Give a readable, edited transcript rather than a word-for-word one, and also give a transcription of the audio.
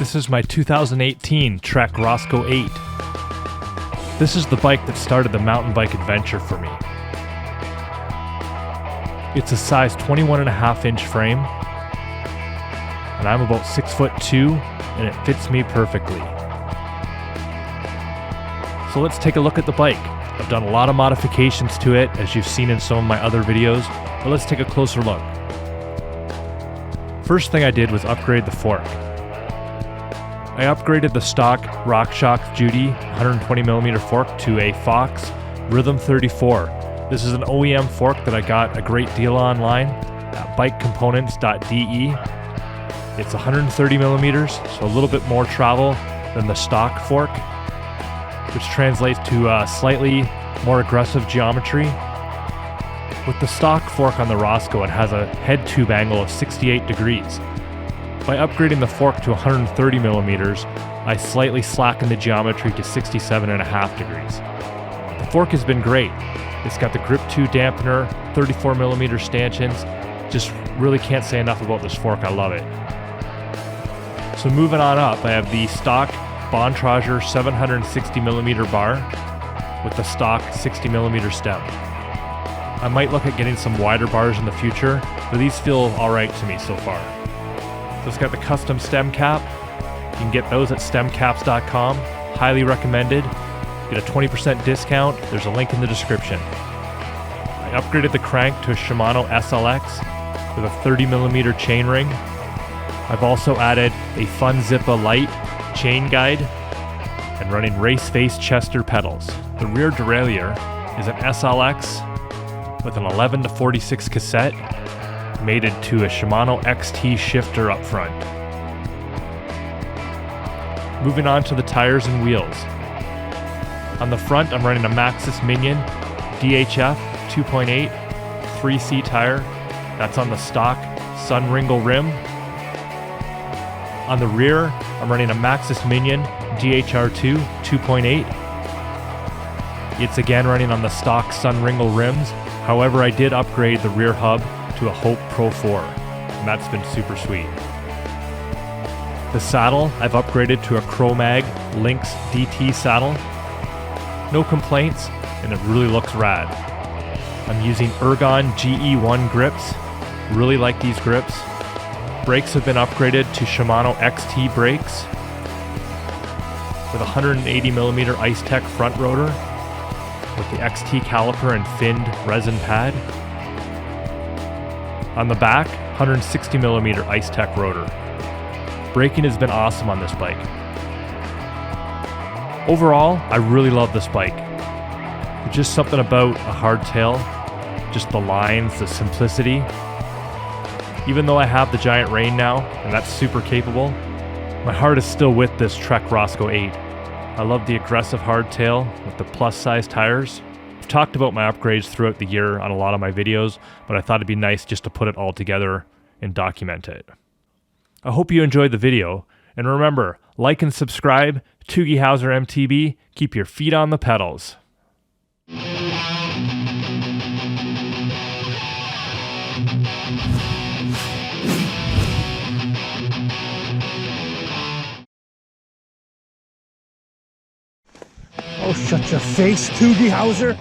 This is my 2018 Trek Roscoe 8. This is the bike that started the mountain bike adventure for me. It's a size 21.5 inch frame, and I'm about 6'2", and it fits me perfectly. So let's take a look at the bike. I've done a lot of modifications to it, as you've seen in some of my other videos, but let's take a closer look. First thing I did was upgrade the fork. I upgraded the stock RockShox Judy 120mm fork to a Fox Rhythm 34. This is an OEM fork that I got a great deal online at bikecomponents.de. It's 130mm, so a little bit more travel than the stock fork, which translates to slightly more aggressive geometry. With the stock fork on the Roscoe, it has a head tube angle of 68 degrees. By upgrading the fork to 130mm, I slightly slackened the geometry to 67.5 degrees. The fork has been great. It's got the Grip 2 dampener, 34mm stanchions. Just really can't say enough about this fork, I love it. So moving on up, I have the stock Bontrager 760mm bar with the stock 60mm stem. I might look at getting some wider bars in the future, but these feel alright to me so far. So it's got the custom stem cap. You can get those at stemcaps.com. Highly recommended. Get a 20% discount. There's a link in the description. I upgraded the crank to a Shimano SLX with a 30mm chain ring. I've also added a Fun Zippa Light chain guide and running race face Chester pedals. The rear derailleur is an SLX with an 11-46 cassette mated to a Shimano XT shifter up front. Moving on to the tires and wheels. On the front, I'm running a Maxxis Minion DHF 2.8 3C tire. That's on the stock Sunringle rim. On the rear, I'm running a Maxxis Minion DHR II 2.8. It's again running on the stock Sunringle rims. However, I did upgrade the rear hub to a Hope Pro 4, and that's been super sweet. The saddle, I've upgraded to a Chromag Lynx DT saddle. No complaints, and it really looks rad. I'm using Ergon GE1 grips. Really like these grips. Brakes have been upgraded to Shimano XT brakes with a 180mm Ice-Tech front rotor with the XT caliper and finned resin pad. On the back, 160mm Ice-Tech rotor. Braking has been awesome on this bike. Overall, I really love this bike. There's just something about a hardtail, just the lines, the simplicity. Even though I have the giant rein now, and that's super capable, my heart is still with this Trek Roscoe 8. I love the aggressive hardtail with the plus-size tires. I've talked about my upgrades throughout the year on a lot of my videos, but I thought it'd be nice just to put it all together and document it. I hope you enjoyed the video, and remember, like and subscribe, Toogy Howser MTB, keep your feet on the pedals. Oh, shut your face, Toogy Howser.